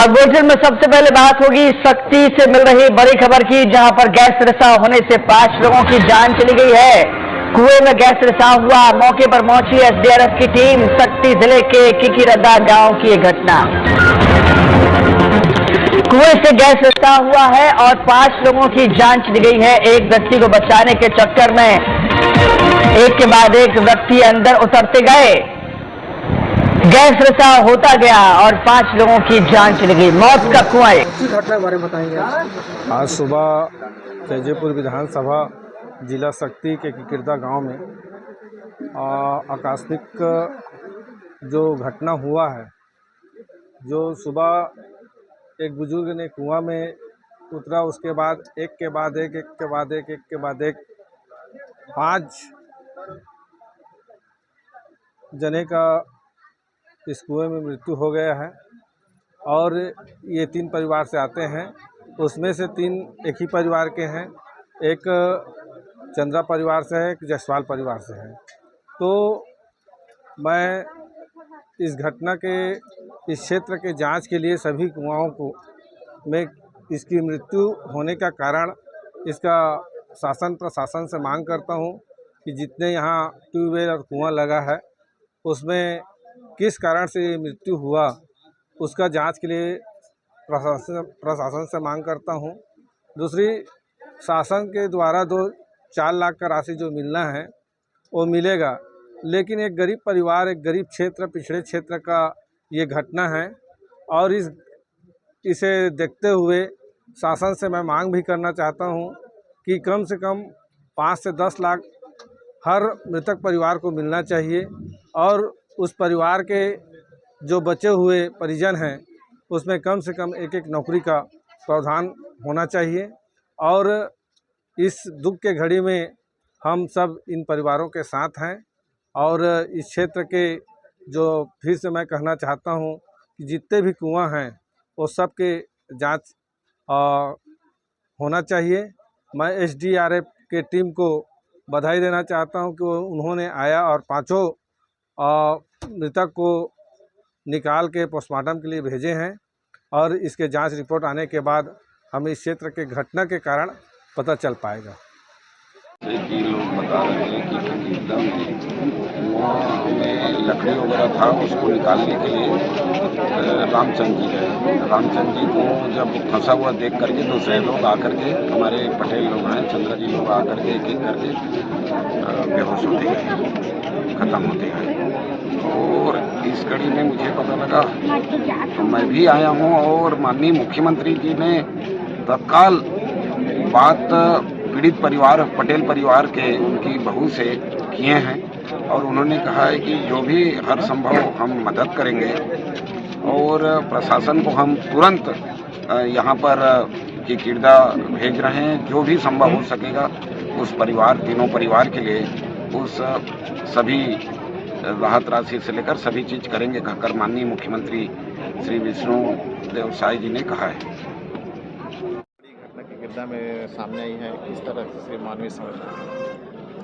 Bulletin में सबसे पहले बात होगी सख्ती से मिल रही बड़ी खबर की, जहां पर गैस रिसाव होने से 5 लोगों की जान चली गई है। कुएं में गैस रिसाव हुआ, मौके पर पहुंची एसडीआरएफ की टीम। शक्ति जिले के किकीरदा गांव की यह घटना। कुएं से गैस रिसाव हुआ है और 5 लोगों की जान चली गई है। एक व्यक्ति को बचाने के चक्कर में एक के बाद एक व्यक्ति अंदर उतरते गए, गैस रिसाव होता गया और 5 लोगों की जान चली गई। मौत का कुआं। घटना के बारे में बताएंगे। आज सुबह तेजेपुर विधानसभा जिला शक्ति के किकीरदा गांव में आकस्मिक जो घटना हुआ है, जो सुबह एक बुजुर्ग ने कुआं में उतरा, उसके बाद एक के बाद एक 5 जने का इस कुएं में मृत्यु हो गया है। और ये 3 परिवार से आते हैं, उसमें से 3 एक ही परिवार के हैं, एक चंद्रा परिवार से है, एक जसवाल परिवार से है। तो मैं इस घटना के इस क्षेत्र के जांच के लिए सभी कुआओं को मैं इसकी मृत्यु होने का कारण इसका शासन प्रशासन से मांग करता हूं कि जितने यहाँ ट्यूबवेल और कुआं लगा है उसमें किस कारण से ये मृत्यु हुआ, उसका जांच के लिए प्रशासन से मांग करता हूं। दूसरी, शासन के द्वारा 4 लाख का राशि जो मिलना है वो मिलेगा, लेकिन एक गरीब परिवार, एक गरीब क्षेत्र, पिछड़े क्षेत्र का ये घटना है और इसे देखते हुए शासन से मैं मांग भी करना चाहता हूं कि कम से कम 5 से 10 लाख हर मृतक परिवार को मिलना चाहिए और उस परिवार के जो बचे हुए परिजन हैं उसमें कम से कम एक नौकरी का प्रावधान होना चाहिए। और इस दुख के घड़ी में हम सब इन परिवारों के साथ हैं और इस क्षेत्र के जो फिर से मैं कहना चाहता हूं कि जितने भी कुआं हैं वो सब के जांच होना चाहिए। मैं एसडीआरएफ के टीम को बधाई देना चाहता हूं कि उन्होंने आया और 5 मृतक को निकाल के पोस्टमार्टम के लिए भेजे हैं और इसके जांच रिपोर्ट आने के बाद हमें इस क्षेत्र के घटना के कारण पता चल पाएगा। कि लोग बता रहे हैं कि किकीरदा में लकड़ी वगैरह था, उसको निकालने के लिए रामचंद्र जी गए। रामचंद्र जी को जब फंसा हुआ देख करके दूसरे लोग आकर के, हमारे पटेल लोग हैं, चंद्रा जी लोग आकर के एक एक करके बेहोश होते गए, ख़त्म होते गए। और इस कड़ी में मुझे पता लगा तो मैं भी आया हूँ और माननीय मुख्यमंत्री जी ने तत्काल बात पीड़ित परिवार, पटेल परिवार के, उनकी बहू से किए हैं और उन्होंने कहा है कि जो भी हर संभव हम मदद करेंगे और प्रशासन को हम तुरंत यहाँ पर किकीरदा भेज रहे हैं। जो भी संभव हो सकेगा उस परिवार, तीनों परिवार के लिए उस सभी राहत राशि से लेकर सभी चीज़ करेंगे, कहकर माननीय मुख्यमंत्री श्री विष्णु देव साय जी ने कहा है। किकीरदा में सामने आई है, किस तरह से मानवीय समझ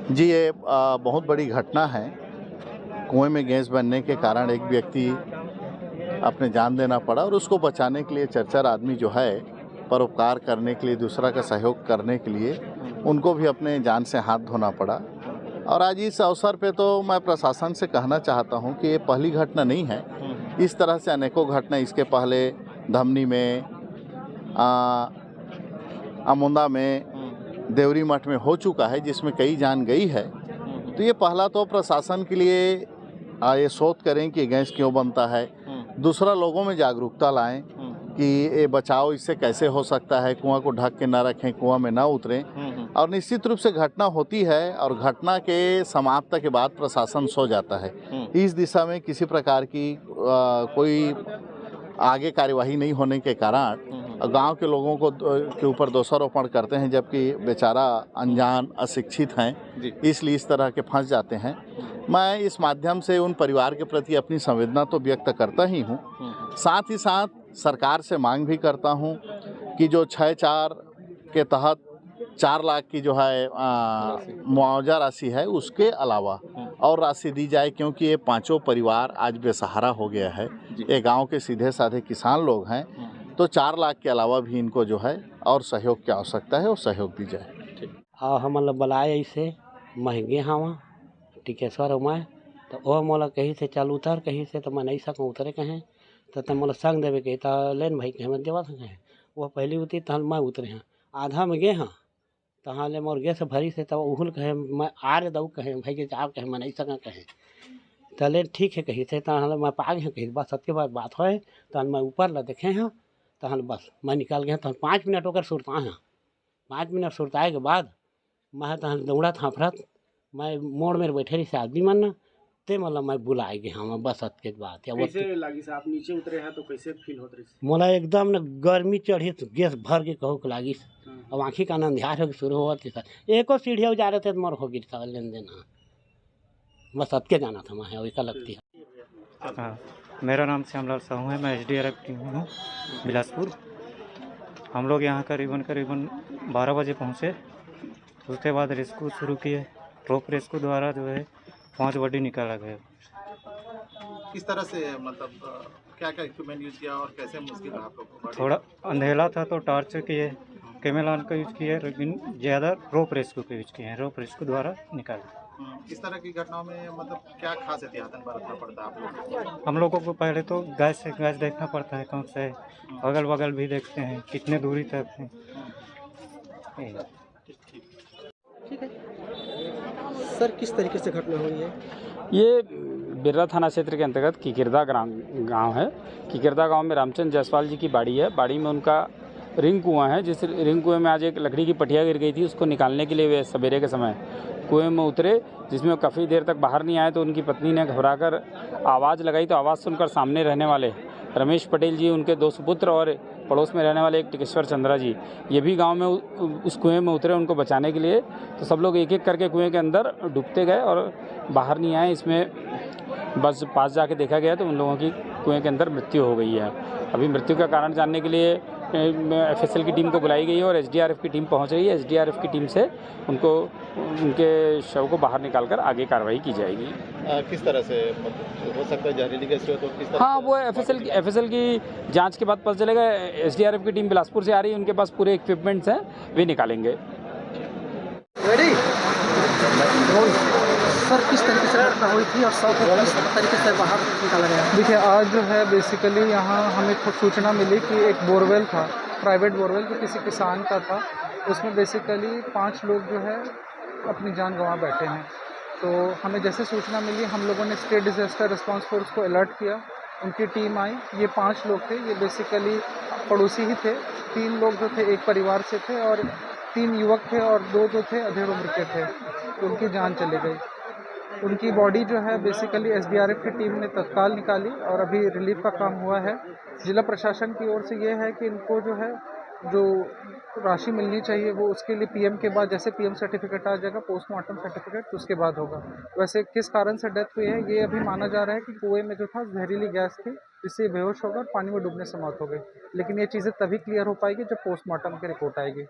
जी, ये बहुत बड़ी घटना है। कुएं में गैस बनने के कारण एक व्यक्ति अपने जान देना पड़ा और उसको बचाने के लिए 4 आदमी जो है परोपकार करने के लिए, दूसरा का सहयोग करने के लिए उनको भी अपने जान से हाथ धोना पड़ा। और आज इस अवसर पे तो मैं प्रशासन से कहना चाहता हूं कि ये पहली घटना नहीं है। इस तरह से अनेकों घटना इसके पहले धमनी में, अमुंदा में, देवरी मठ में हो चुका है, जिसमें कई जान गई है। तो ये पहला तो प्रशासन के लिए ये शोध करें कि गैस क्यों बनता है, दूसरा लोगों में जागरूकता लाएं कि ये बचाव इससे कैसे हो सकता है, कुआं को ढक के ना रखें, कुआं में ना उतरें। और निश्चित रूप से घटना होती है और घटना के समाप्त के बाद प्रशासन सो जाता है। इस दिशा में किसी प्रकार की कोई आगे कार्यवाही नहीं होने के कारण गांव के लोगों को के ऊपर दोषारोपण करते हैं, जबकि बेचारा अनजान, अशिक्षित हैं, इसलिए इस तरह के फंस जाते हैं। मैं इस माध्यम से उन परिवार के प्रति अपनी संवेदना तो व्यक्त करता ही हूँ, साथ ही साथ सरकार से मांग भी करता हूँ कि जो 6/4 के तहत 4 लाख की जो है मुआवजा राशि है, उसके अलावा और राशि दी जाए, क्योंकि ये पांचों परिवार आज बेसहारा हो गया है। ये गांव के सीधे साधे किसान लोग हैं, तो 4 लाख के अलावा भी इनको जो है और सहयोग की आवश्यकता है, और सहयोग दी जाए। हम बुलाए ऐसे महंगे हवा टिकेश्वर मैं तो वह मोला कहीं से चल उतर कहीं से तो मैं नहीं सकूँ उतरे कहें तो मोला संग देवे कही तो लेन भाई कहे मैं देवा सकें वह पहली उतरी तहन मैं उतरे हैं आधा में गे हाँ तहाँ ले मोर गैस भरी से तब उहुल कहे मैं आ रहे दऊ कहें भाई के आप कहे मैं नहीं सका कहें तो ले ठीक है कही थे तहाँ मैं पा गए कही बस सबके बाद बात हो तहन मैं ऊपर ला देखे हैं तहन बस मैं निकाल गया तहन 5 मिनट होकर सुरता हैं 5 मिनट सुरताए के बाद मैं तहन दौड़ा था फरत मैं मोड़ में बैठे रही से आदमी मन ते मतलब मैं बुलाए गए हम बस के बाद या कैसे लगी से आप नीचे उतरे हैं तो कैसे फील होत रही मोला एकदम न गर्मी चढ़ी तो गैस भर के कहो लगी अब आँखी का अंधियार हो शुरू हुआ था एको सीढ़िया जा रहे थे तो मोर हो गई था लेन देन बस अटके जाना था मैं वैसा लगती है। हाँ, मेरा नाम श्यामलाल साहू है, मैं SDRF टीम हूँ बिलासपुर। हम लोग यहाँ करीबन 12 बजे पहुँचे। उसके बाद रेस्क्यू शुरू किए। रोप रेस्क्यू द्वारा जो है 5 बॉडी निकाला गया। किस तरह से मतलब क्या क्या इक्विपमेंट यूज़ किया और कैसे मुश्किल रहा आप लोगों को? थोड़ा अंधेला था तो टॉर्च किए, कैमरान का यूज़ किए, लेकिन ज़्यादा रोप रेस्क्यू का यूज़ किए हैं। रोप रेस्क्यू द्वारा निकाले। इस तरह की घटनाओं में मतलब क्या खास एहतियातन बरतना पड़ता है आप लोगों को? हम लोगों को पहले तो गैस देखना पड़ता है कौन सा है, अगल बगल भी देखते हैं कितने दूरी तक है। ठीक है सर, किस तरीके से घटना हुई है? ये बिर्रा थाना क्षेत्र के अंतर्गत किकिरदा गांव है। किकिरदा गांव में रामचंद्र जायसवाल जी की बाड़ी है। बाड़ी में उनका रिंग कुआं है। जिस रिंग कुएं में आज एक लकड़ी की पटिया गिर गई थी, उसको निकालने के लिए वे सवेरे के समय कुएं में उतरे, जिसमें काफ़ी देर तक बाहर नहीं आए। तो उनकी पत्नी ने घबराकर आवाज़ लगाई, तो आवाज़ सुनकर सामने रहने वाले रमेश पटेल जी, उनके 2 सुपुत्र और पड़ोस में रहने वाले एक टिकेश्वर चंद्रा जी, ये भी गांव में उस कुएं में उतरे उनको बचाने के लिए। तो सब लोग एक एक करके कुएं के अंदर डूबते गए और बाहर नहीं आए। इसमें बस पास जाके देखा गया तो उन लोगों की कुएं के अंदर मृत्यु हो गई है। अभी मृत्यु का कारण जानने के लिए FSL की टीम को बुलाई गई है और SDRF की टीम पहुंच रही है। SDRF की टीम से उनके शव को बाहर निकालकर आगे कार्रवाई की जाएगी। किस तरह से मतलब हो सकता है जहरीली गैस हो तो किस तरह? हाँ, वो FSL की जांच के बाद पता चलेगा। SDRF की टीम बिलासपुर से आ रही है, उनके पास पूरे इक्विपमेंट्स हैं, वे निकालेंगे। सर, किस तरीके से घटना हुई थी और सब किस तरीके से बाहर निकाला गया? देखिए, आज जो है बेसिकली यहाँ हमें कुछ सूचना मिली कि एक बोरवेल था, प्राइवेट बोरवेल जो किसी किसान का था। उसमें बेसिकली 5 लोग जो है अपनी जान गंवा बैठे हैं। तो हमें जैसे सूचना मिली, हम लोगों ने स्टेट डिजास्टर रिस्पांस फोर्स को अलर्ट किया। उनकी टीम आई। ये 5 लोग थे, ये बेसिकली पड़ोसी ही थे। 3 लोग जो थे एक परिवार से थे और 3 युवक थे और 2 जो थे अधेड़ उम्र के थे। तो उनकी जान चली गई। उनकी बॉडी जो है बेसिकली SDRF की टीम ने तत्काल निकाली और अभी रिलीफ का काम हुआ है। जिला प्रशासन की ओर से ये है कि इनको जो है जो राशि मिलनी चाहिए वो उसके लिए PM के बाद, जैसे PM सर्टिफिकेट आ जाएगा, पोस्टमार्टम सर्टिफिकेट, तो उसके बाद होगा। वैसे किस कारण से डेथ हुई है ये अभी माना जा रहा है कि कुएं में जो था जहरीली गैस थी, जिससे बेहोश होकर पानी में डूबने से मौत हो गई। लेकिन ये चीज़ें तभी क्लियर हो पाएगी जब पोस्टमार्टम की रिपोर्ट आएगी।